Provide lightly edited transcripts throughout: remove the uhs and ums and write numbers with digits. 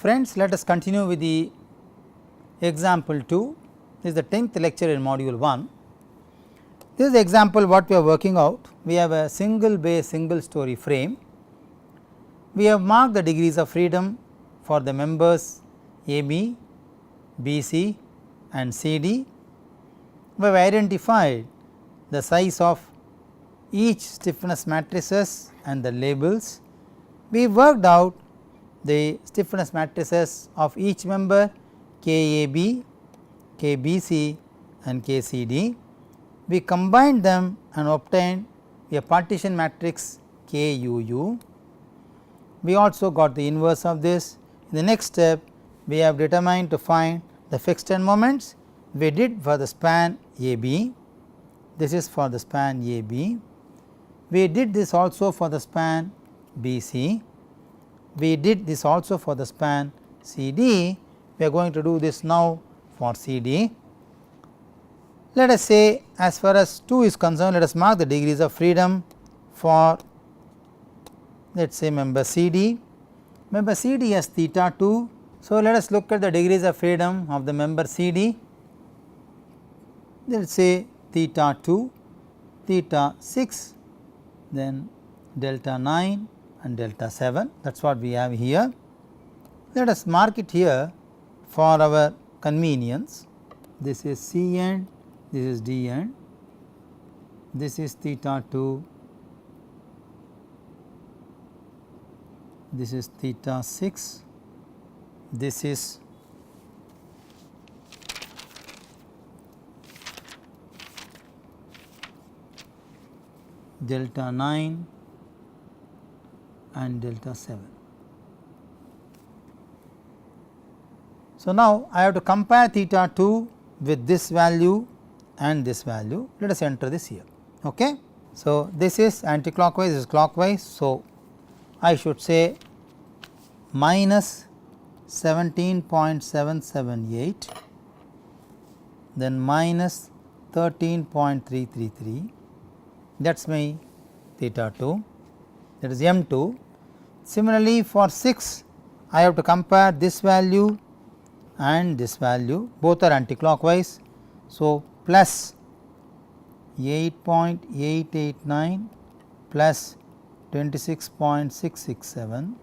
Friends, let us continue with the example 2. This is the 10th lecture in module 1. This is the example what we are working out. We have a single base single story frame. We have marked the degrees of freedom for the members AB, BC and CD. We have identified the size of each stiffness matrices and the labels. We worked out the stiffness matrices of each member KAB, KBC and KCD. We combined them and obtained a partition matrix KUU. We also got the inverse of this. In the next step, we have determined to find the fixed end moments. We did for the span AB. This is for the span AB. We did this also for the span BC. We did this also for the span CD. We are going to do this now for CD. Let us say, as far as 2 is concerned, let us mark the degrees of freedom for, let us say, member CD. Member CD has theta 2. So, let us look at the degrees of freedom of the member CD. Let us say theta 2, theta 6, then delta 9 and delta 7, that is what we have here. Let us mark it here for our convenience. This is C end, this is D end, this is theta 2, this is theta 6, this is delta 9 and delta 7. So, now I have to compare theta 2 with this value and this value. Let us enter this here. Okay. So, this is anticlockwise, this is clockwise. So, I should say minus 17.778, then minus 13.333, that is my theta 2, that is M 2. Similarly, for 6 I have to compare this value and this value, both are anticlockwise. So, plus 8.889 plus 26.667.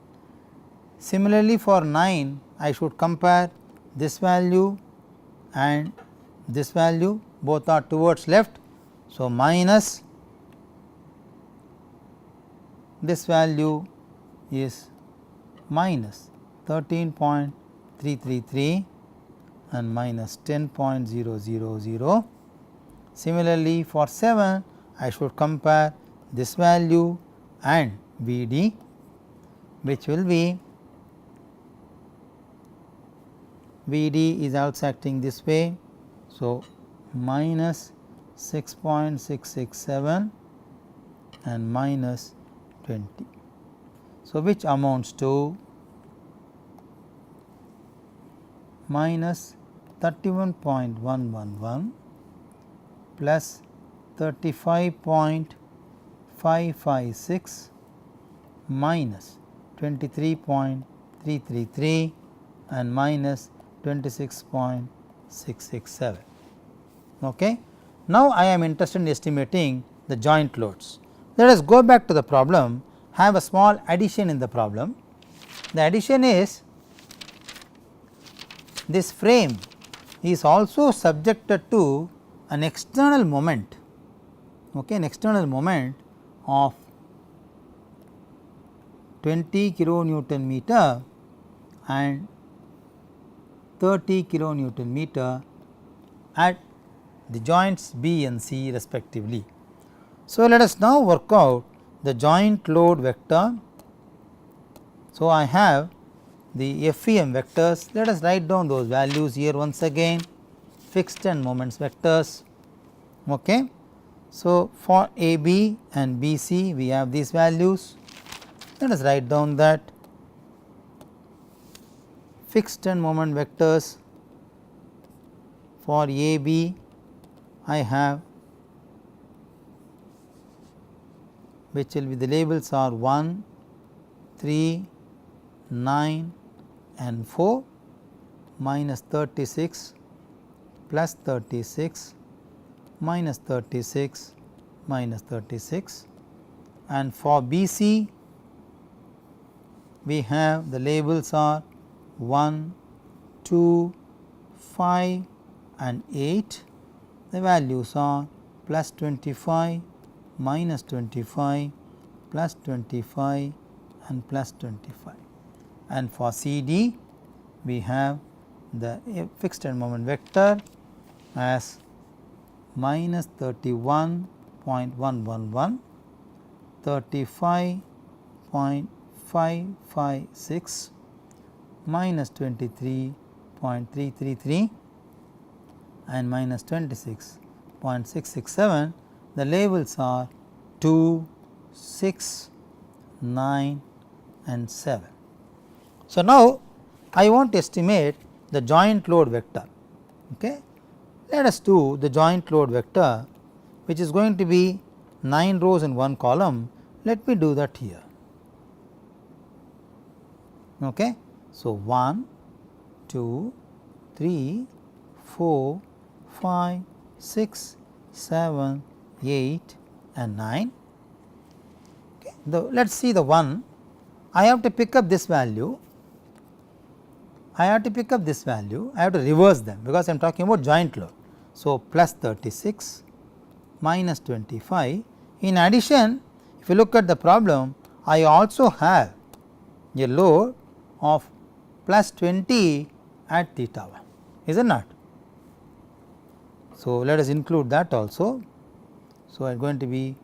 Similarly, for 9 I should compare this value and this value, both are towards left. So, minus this value is minus 13.333 and minus 10.000. Similarly, for 7 I should compare this value and VD, which will be, VD is also acting this way. So, minus 6.667 and minus 20. So, which amounts to minus 31.111 plus 35.556 minus 23.333 and minus 26.667. Okay. Now, I am interested in estimating the joint loads. Let us go back to the problem, have a small addition in the problem. The addition is, this frame is also subjected to an external moment, okay, an external moment of 20 kilonewton meter and 30 kilonewton meter at the joints B and C respectively. So, let us now work out the joint load vector. So, I have the FEM vectors. Let us write down those values here once again, fixed end moments vectors. Okay. So, for AB and BC we have these values. Let us write down that fixed end moment vectors for AB I have, which will be, the labels are 1, 3, 9 and 4 minus 36 plus 36 minus 36 minus 36, and for BC we have the labels are 1, 2, 5 and 8. The values are plus 25, minus 25, plus 25 and plus 25. And for CD we have the fixed end moment vector as minus 31.111, 35.556, minus 23.333 and minus 26.667. The labels are 2, 6, 9 and 7. So, now I want to estimate the joint load vector. Okay. Let us do the joint load vector, which is going to be 9 rows in one column. Let me do that here. Okay. So, 1, 2, 3, 4, 5, 6, 7, 8 and 9. Okay. Let us see the 1. I have to pick up this value. I have to reverse them, because I am talking about joint load. So, plus 36 minus 25. In addition, if you look at the problem, I also have a load of plus 20 at theta 1, is it not? So, let us include that also. So, I am going to be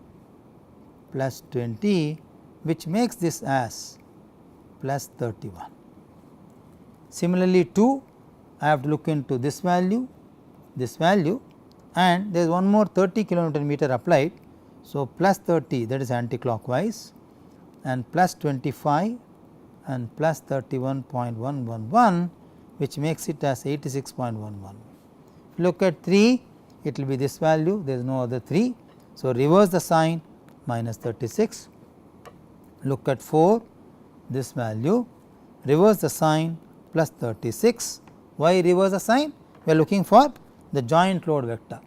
plus 20, which makes this as plus 31. Similarly, 2, I have to look into this value, and there is one more 30 kilonewton meter applied. So, plus 30, that is anticlockwise, and plus 25 and plus 31.111, which makes it as 86.11. If you look at 3, it will be this value, there is no other 3. So, reverse the sign, minus 36. Look at 4, this value, reverse the sign, plus 36. Why reverse the sign? We are looking for the joint load vector.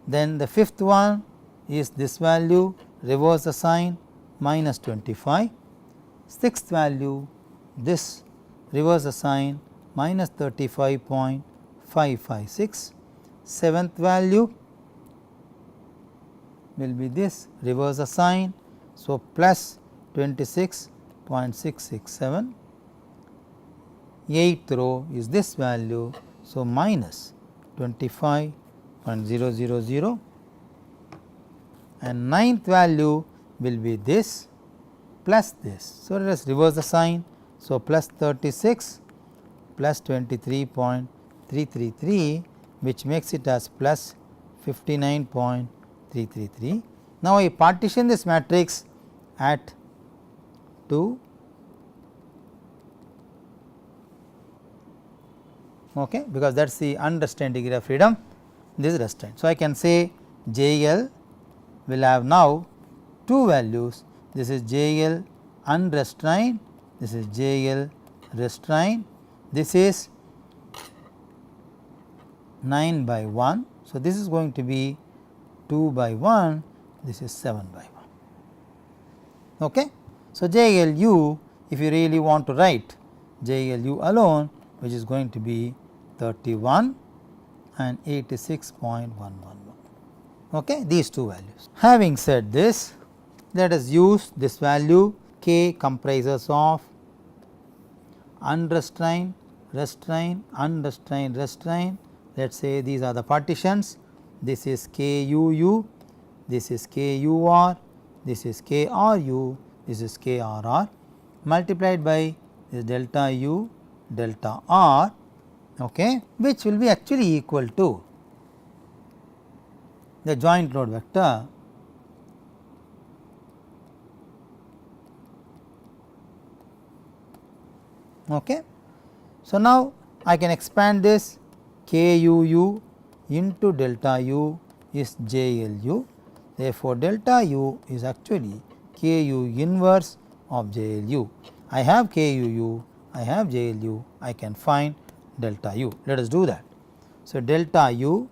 Then the fifth one is this value, reverse the sign, minus 25. Sixth value, this, reverse the sign, minus 35.556. Seventh value will be this, reverse the sign. So, plus 26.667. Eighth row is this value. So, minus 25.000, and ninth value will be this plus this. So, let us reverse the sign. So, plus 36 plus 23.333, which makes it as plus 59.333. Now, I partition this matrix at 2. Okay, because that is the unrestrained degree of freedom, this is restrained. So, I can say JL will have now 2 values, this is JL unrestrained, this is JL restrained, this is 9 by 1. So, this is going to be 2 by 1, this is 7 by 1. Okay. So, JLU, if you really want to write JLU alone, which is going to be 31 and 86.111. Okay, these two values. Having said this, let us use this value K comprises of unrestrained, restrained, unrestrained, restrained. Let us say these are the partitions. This is KUU, this is KUR, this is KRU, this is KRR, multiplied by this delta U, delta R, okay, which will be actually equal to the joint load vector okay. So, now I can expand this KUU into delta U is JLU, therefore, delta U is actually KU inverse of JLU. I have KUU, I have JLU, I can find delta u. Let us do that. So, delta u,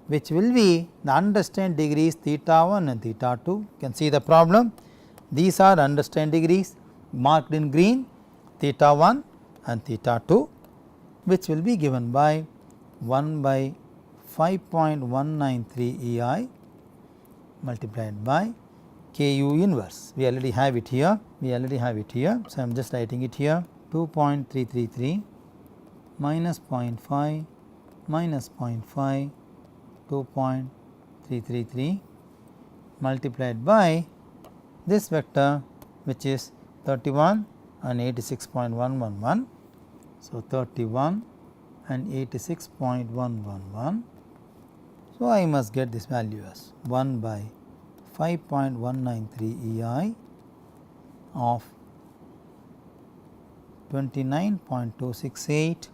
which will be the understand degrees theta 1 and theta 2. You can see the problem. These are understand degrees marked in green, theta 1 and theta 2, which will be given by 1 by 5.193 EI multiplied by Ku inverse. We already have it here, So, I am just writing it here, 2.333 minus 0.5 minus 0.5 2.333 multiplied by this vector, which is 31 and 86.111. So, 31 and 86.111. So, I must get this value as 1 by 5.193 EI of 29.268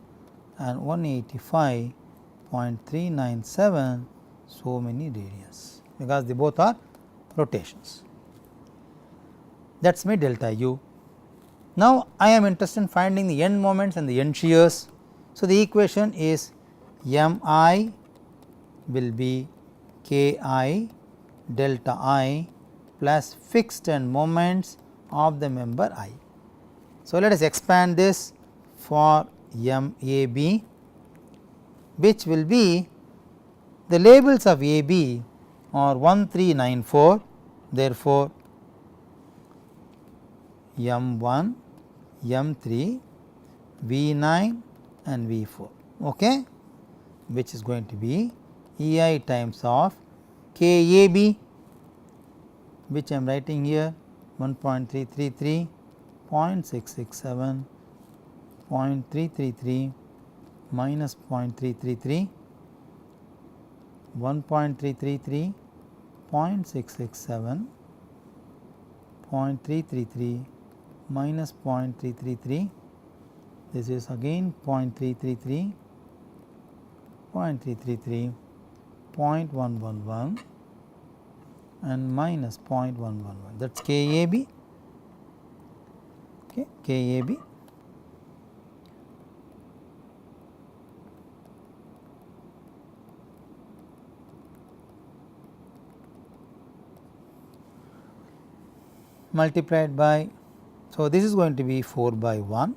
and 185.397 so many radians, because they both are rotations. That is my delta u. Now, I am interested in finding the end moments and the end shears. So, the equation is m I will be k I delta I plus fixed end moments of the member I. So, let us expand this for m A B, which will be the labels of A B are 1394. Therefore, m 1, m 3, v 9 and v 4, okay, which is going to be E I times of k A B, which I am writing here 1.333, 0.667, 0.333 minus 0.333, 1.333, 0.667, 0.333 minus 0.333, this is again 0.333, 0.333, 0.111 and minus 0.111, that is k A B, okay, k A B. Multiplied by, so this is going to be 4 by 1,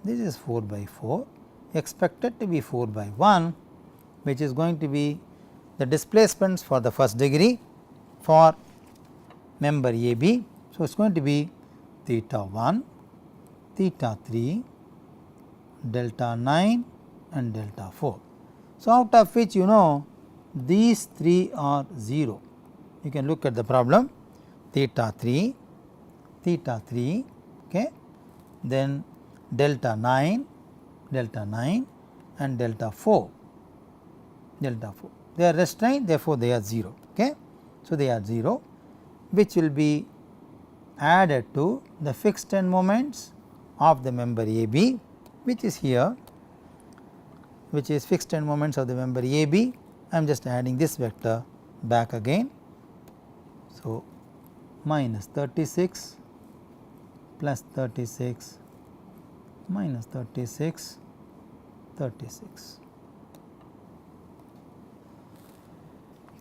this is 4 by 4, expected to be 4 by 1, which is going to be the displacements for the first degree for member A B. So, it is going to be theta 1, theta 3, delta 9 and delta 4. So, out of which these 3 are 0. You can look at the problem, theta 3, okay, then delta 9 and delta 4, they are restrained, therefore, they are 0. Okay. So, they are 0, which will be added to the fixed end moments of the member A B, which is here, which is fixed end moments of the member A B. I am just adding this vector back again. So, minus 36 plus 36 minus 36, 36.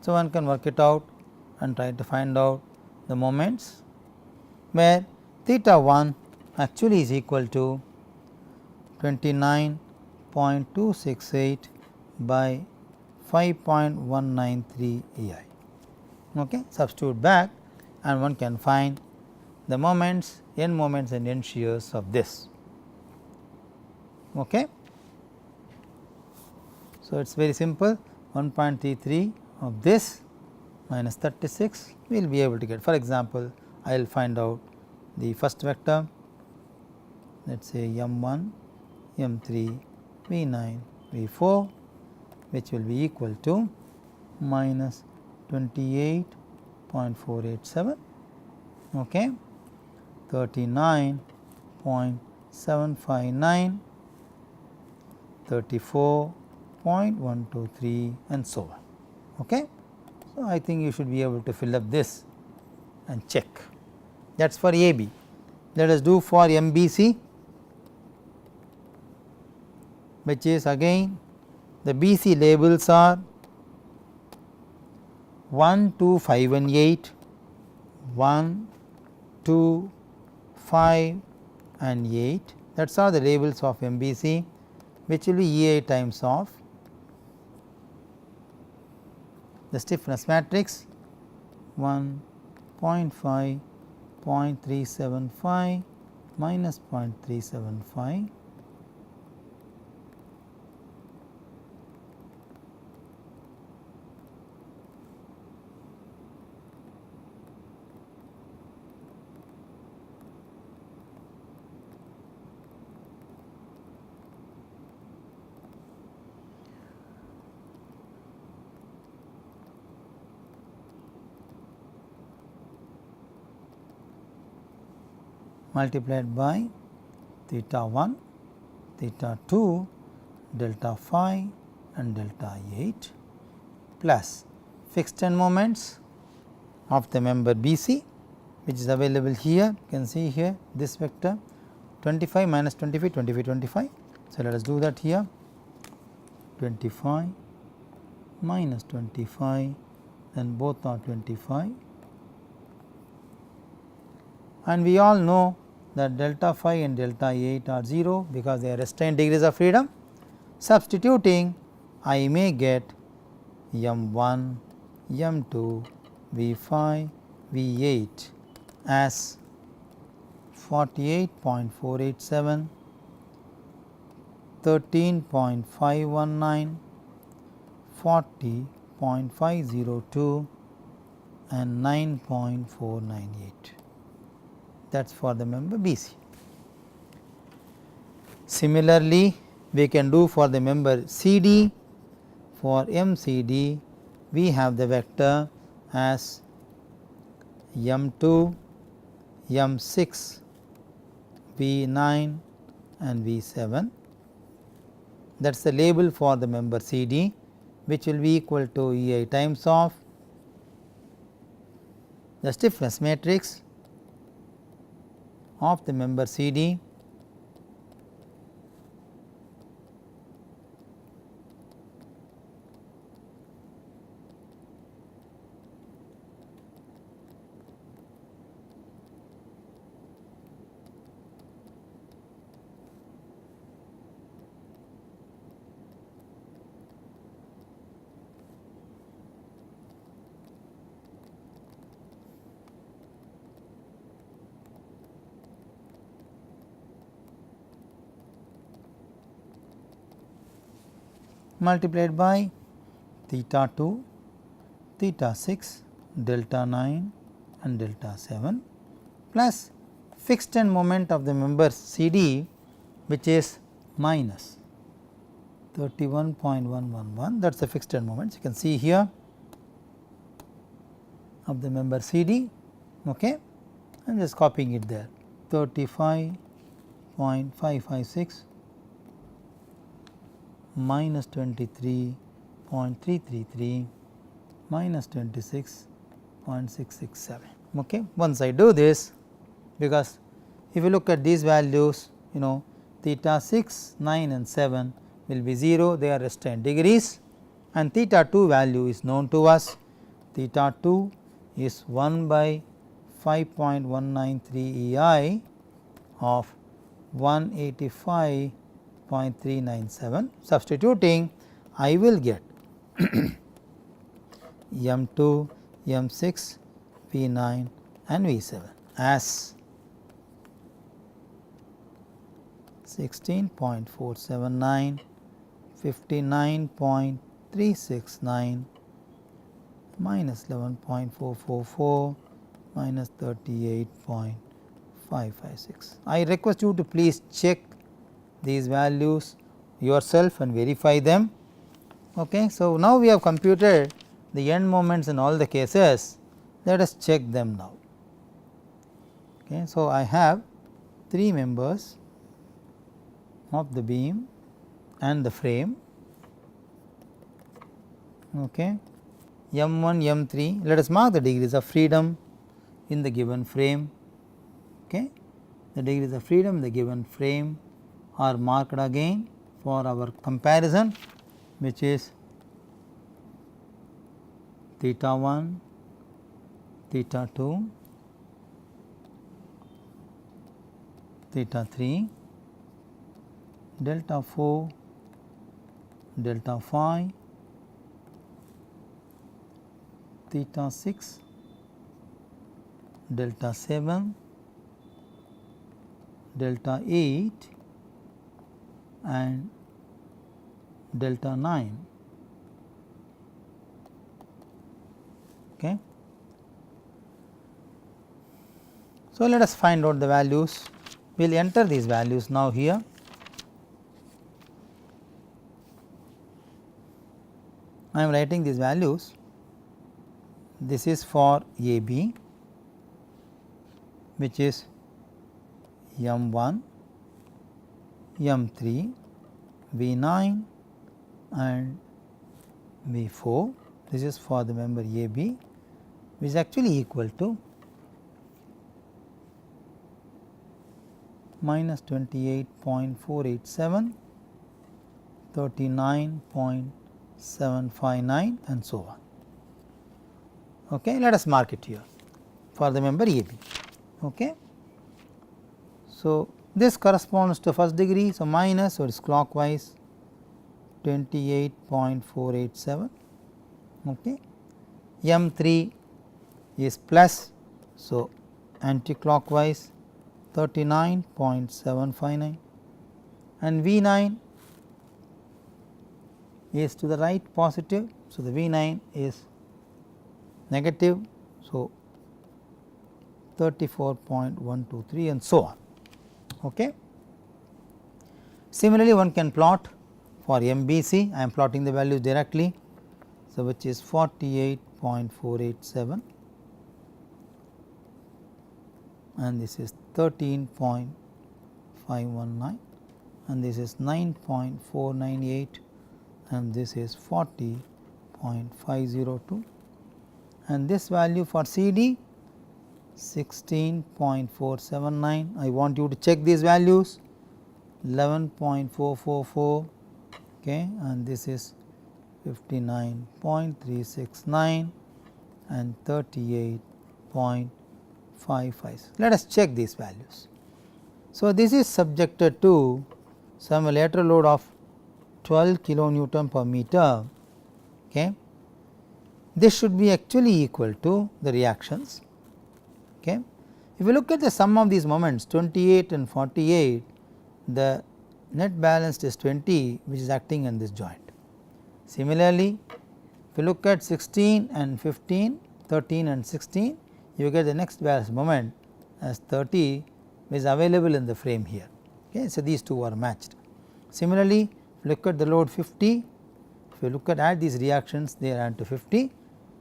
So, one can work it out and try to find out the moments where theta 1 actually is equal to 29.268 by 5.193 EI. Okay. Substitute back and one can find the moments, end moments and end shears of this. Okay. So, it is very simple, 1.33 of this minus 36 we will be able to get. For example, I will find out the first vector, let us say m 1, m 3, v 9, v 4, which will be equal to minus 28.487, okay, 39.759, 34.123 and so on. Okay. So, I think you should be able to fill up this and check. That is for A B. Let us do for M B C. which is again the BC labels are 1, 2, 5 and 8, 1, 2, 5 and 8, that is are the labels of MBC, which will be EI times of the stiffness matrix 1, 0.5, 0.375 minus 0.375, multiplied by theta 1, theta 2, delta phi and delta 8 plus fixed end moments of the member BC, which is available here. You can see here this vector 25 minus 25, 25, 25. So, let us do that here 25 minus 25 and both are 25, and we all know that delta phi and delta 8 are 0 because they are restrained degrees of freedom. Substituting, I may get M1, M2, V5, V8 as 48.487, 13.519, 40.502 and 9.498. That is for the member BC. Similarly, we can do for the member CD. For MCD, we have the vector as M2, M6, V9 and V7. That is the label for the member CD, which will be equal to EI times of the stiffness matrix of the member CD multiplied by theta 2, theta 6, delta 9 and delta 7 plus fixed end moment of the member CD, which is minus 31.111, that is the fixed end moments. You can see here of the member CD. Okay. I am just copying it there, 35.556 minus 23.333 minus 26.667. Okay. Once I do this, because if you look at these values, theta 6, 9 and 7 will be 0, they are restrained degrees, and theta 2 value is known to us. Theta 2 is 1 by 5.193 EI of 185.397. Substituting, I will get M2, M6, V9 and V7 as 16.479, 59.369 minus 11.444 minus 38.556. I request you to please check these values yourself and verify them. Okay. So, now we have computed the end moments in all the cases. Let us check them now. Okay. So, I have 3 members of the beam and the frame. Okay. M1, M3, let us mark the degrees of freedom in the given frame. Okay. The degrees of freedom in the given frame are marked again for our comparison, which is theta 1, theta 2, theta 3, delta 4, delta 5, theta 6, delta 7, delta 8 and delta 9. Okay. So, let us find out the values. We will enter these values now here. I am writing these values. This is for AB, which is M1, M3, V9 and V4. This is for the member AB, which is actually equal to minus 28.487, 39.759 and so on. Okay. Let us mark it here for the member AB. Okay. So, this corresponds to first degree. So, minus, so it is clockwise 28.487. Okay. M3 is plus, so anti-clockwise 39.759 and V9 is to the right positive. So, the V9 is negative. So, 34.123 and so on. Okay. Similarly, one can plot for MBC. I am plotting the values directly. So, which is 48.487 and this is 13.519 and this is 9.498 and this is 40.502 and this value for CD 16.479. I want you to check these values 11.444, okay, and this is 59.369 and 38.55. Let us check these values. So, this is subjected to some lateral load of 12 kilonewton per meter. Okay. This should be actually equal to the reactions. Okay. If you look at the sum of these moments 28 and 48, the net balance is 20, which is acting on this joint. Similarly, if you look at 16 and 15, 13 and 16, you get the next balance moment as 30, which is available in the frame here. Okay. So, these two are matched. Similarly, if you look at the load 50, if you look at add these reactions, they add to 50.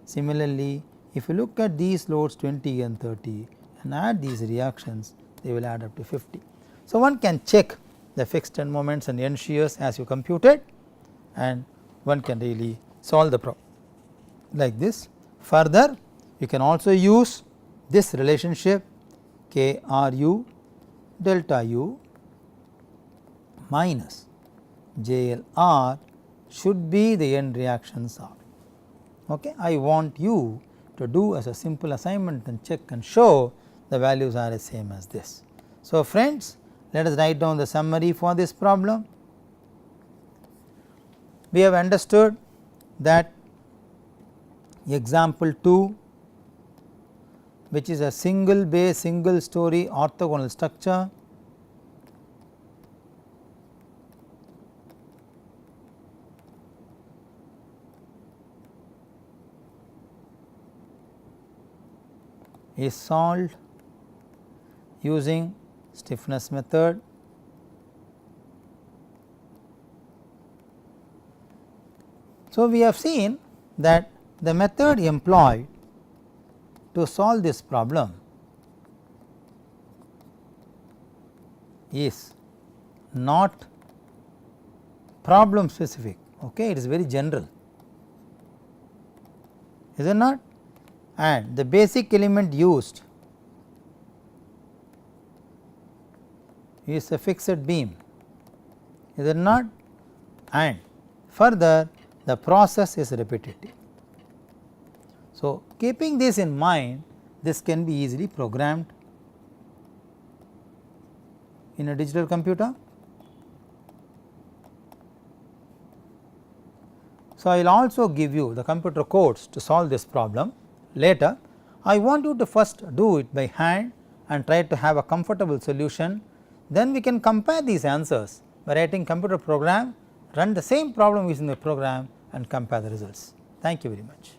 Similarly, if you look at these loads 20 and 30 and add these reactions, they will add up to 50. So, one can check the fixed end moments and end shears as you computed, and one can really solve the problem like this. Further, you can also use this relationship K R U delta U minus J L R should be the end reactions R. Okay. I want you to do as a simple assignment and check and show the values are the same as this. So, friends, let us write down the summary for this problem. We have understood that example 2, which is a single bay single story orthogonal structure, is solved using stiffness method. So, we have seen that the method employed to solve this problem is not problem specific. Okay, it is very general, is it not? And the basic element used is a fixed beam, is it not? and further the process is repetitive. So, keeping this in mind, this can be easily programmed in a digital computer. So, I will also give you the computer codes to solve this problem later. I want you to first do it by hand and try to have a comfortable solution, then we can compare these answers by writing computer program, run the same problem using the program and compare the results. Thank you very much.